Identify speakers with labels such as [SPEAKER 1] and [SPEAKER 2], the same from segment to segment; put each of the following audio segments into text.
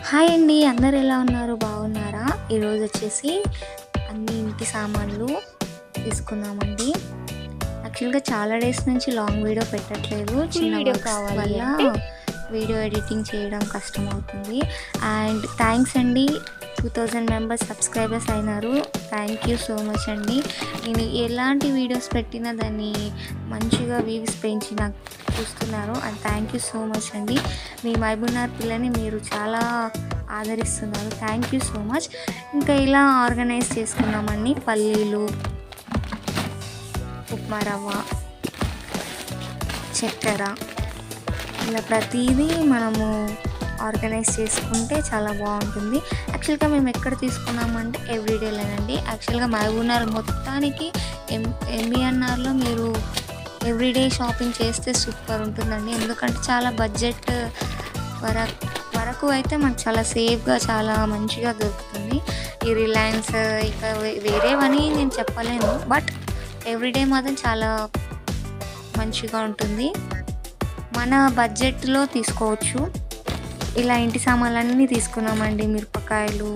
[SPEAKER 1] Hi అండి, అందరు ఎలా ఉన్నారు? బాగున్నారా? ఈరోజు వచ్చేసి అన్ని ఇంటి సామాన్లు తీసుకున్నామండి. యాక్చువల్గా చాలా డేస్ నుంచి లాంగ్ వీడియో పెట్టట్లేదు, చిన్న వీడియో కావాలి వీడియో ఎడిటింగ్ చేయడం కష్టం అవుతుంది. అండ్ థ్యాంక్స్ అండి, 2000 మెంబర్స్ సబ్స్క్రైబర్స్ అయినారు. థ్యాంక్ యూ సో మచ్ అండి. నేను ఎలాంటి వీడియోస్ పెట్టినా దాన్ని మంచిగా వ్యూస్ పెంచి నాకు చూస్తున్నారు. And thank you so much అండి. మీ మహబూబ్నగర్ పిల్లని మీరు చాలా ఆదరిస్తున్నారు. Thank you so much. ఇంకా ఇలా ఆర్గనైజ్ చేసుకున్నామండి. పల్లీలు, ఉప్మా రవ్వ, చక్కెర, ఇలా ప్రతిదీ మనము ఆర్గనైజ్ చేసుకుంటే చాలా బాగుంటుంది. యాక్చువల్గా మేము ఎక్కడ తీసుకున్నామంటే ఎవ్రీడేలేనండి. యాక్చువల్గా మహబూబ్నగర్ మొత్తానికి ఎంబీఎన్ఆర్లో మీరు ఎవ్రీడే షాపింగ్ చేస్తే సూపర్ ఉంటుందండి. ఎందుకంటే చాలా బడ్జెట్ వరకు అయితే మనకు చాలా సేఫ్గా చాలా మంచిగా దొరుకుతుంది. ఈ రిలయన్స్ ఇక వేరేవని నేను చెప్పలేను, బట్ ఎవ్రీడే మాత్రం చాలా మంచిగా ఉంటుంది. మన బడ్జెట్లో తీసుకోవచ్చు. ఇలా ఇంటి సామాన్లన్నీ తీసుకున్నామండి. మిరపకాయలు,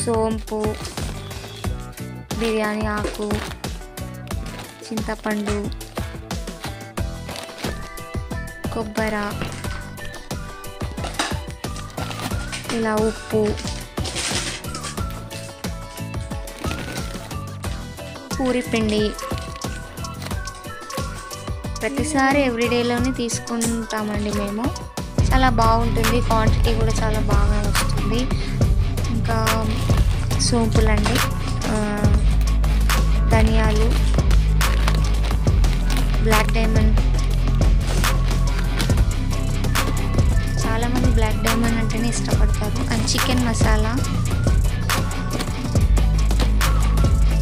[SPEAKER 1] సోంపు, బిర్యానీ ఆకు, చింతపండు, కొబ్బరి, ఇలా ఉప్పు, పూరి పిండి. ప్రతిసారి ఎవ్రీడేలోనే తీసుకుంటామండి మేము. చాలా బాగుంటుంది, క్వాంటిటీ కూడా చాలా బాగా వస్తుంది. ఇంకా సోంపులండి, ధనియాలు, బ్లాక్ డైమండ్. చాలామంది బ్లాక్ డైమండ్ అంటేనే ఇష్టపడతారు. And chicken masala,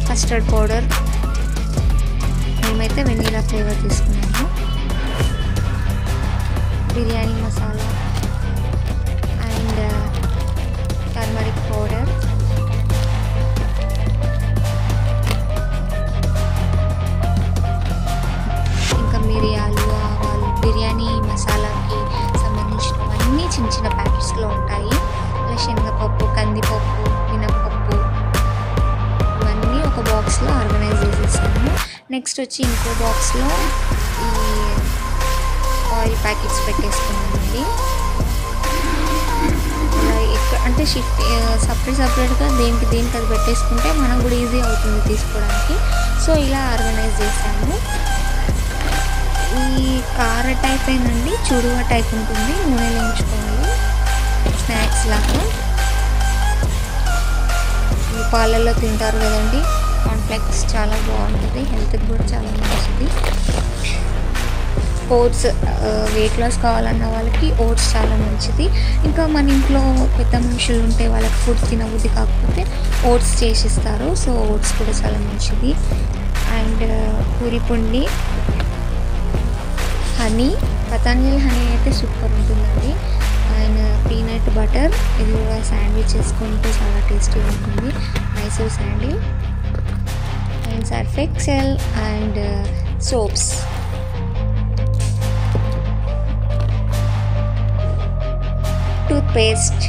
[SPEAKER 1] custard powder, మేమైతే వెనీలా ఫ్లేవర్ తీసుకున్నాము. Biryani masala and turmeric powder, ఇంకా మిరియాలు, ఆవాలు. బిర్యానీ మసాలాకి సంబంధించినవన్నీ చిన్న చిన్న ప్యాకెట్స్లో ఉంటాయి. ఇలా శనగపప్పు, కందిపప్పు, మినప్పప్పు, ఇవన్నీ ఒక బాక్స్లో ఆర్గనైజ్ చేసేసాము. నెక్స్ట్ వచ్చి ఇంకో బాక్స్లో ఈ ఆయిల్ ప్యాకెట్స్ పెట్టేసుకున్నామండి. ఇలా అంటే సపరేట్గా దేనికి అది పెట్టేసుకుంటే మనం కూడా ఈజీ అవుతుంది తీసుకోవడానికి. సో ఇలా ఆర్గనైజ్ చేసాము. ఈ కార టైప్ ఏనండి, చూడువ టైప్ ఉంటుంది, నూనెలో ఉంచుకోవాలి. స్నాక్స్ లాగా ఈ పాలల్లో తింటారు కదండి, కాన్ఫ్లెక్స్ చాలా బాగుంటుంది, హెల్త్కి కూడా చాలా మంచిది. ఓట్స్, వెయిట్ లాస్ కావాలన్న వాళ్ళకి ఓట్స్ చాలా మంచిది. ఇంకా మన ఇంట్లో పెద్ద మనుషులు ఉంటే వాళ్ళకి ఫుడ్ తినబుద్ధి కాకపోతే ఓట్స్ చేసిస్తారు. సో ఓట్స్ కూడా చాలా మంచిది. అండ్ పూరి పిండి, హనీ, పతంజలి హనీ అయితే సూపర్ ఉంటుందండి. అండ్ పీనట్ బటర్, ఇది కూడా శాండ్విచ్ చేసుకుంటే చాలా టేస్టీగా ఉంటుంది. Mysore sandal and Surf Excel and soaps. Toothpaste.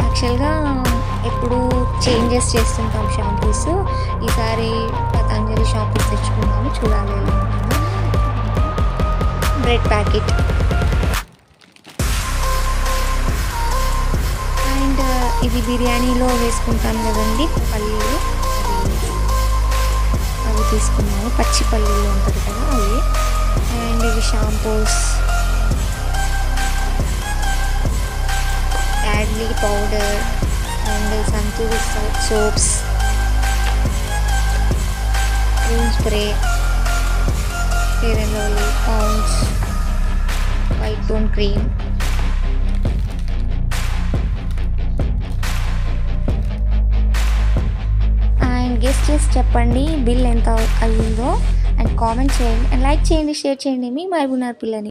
[SPEAKER 1] యాక్చువల్గా ఎప్పుడు చేంజెస్ చేస్తుంటాం షాంపూస్. ఈసారి పతంజలి షాంపూస్ తెచ్చుకున్నాము, చూడాలి ఎలా ఉంటుందో. బ్రెడ్ ప్యాకెట్ అండ్ ఇది బిర్యానీలో వేసుకుంటాం కదండి పల్లీలు, అవి తీసుకున్నాము. పచ్చి పల్లీలు ఉంటుంది కదా అవి. అండ్ ఇవి shampoos, Yardley powder and Santoor soaps, room spray, Fair and Lovely, Pond's, White Tone cream. And guess చేసి చెప్పండి బిల్ ఎంత అయ్యిందో. అండ్ కామెంట్ చేయండి, అండ్ లైక్ చేయండి, షేర్ చేయండి. మీ మహబూబ్నగర్ పిల్లని.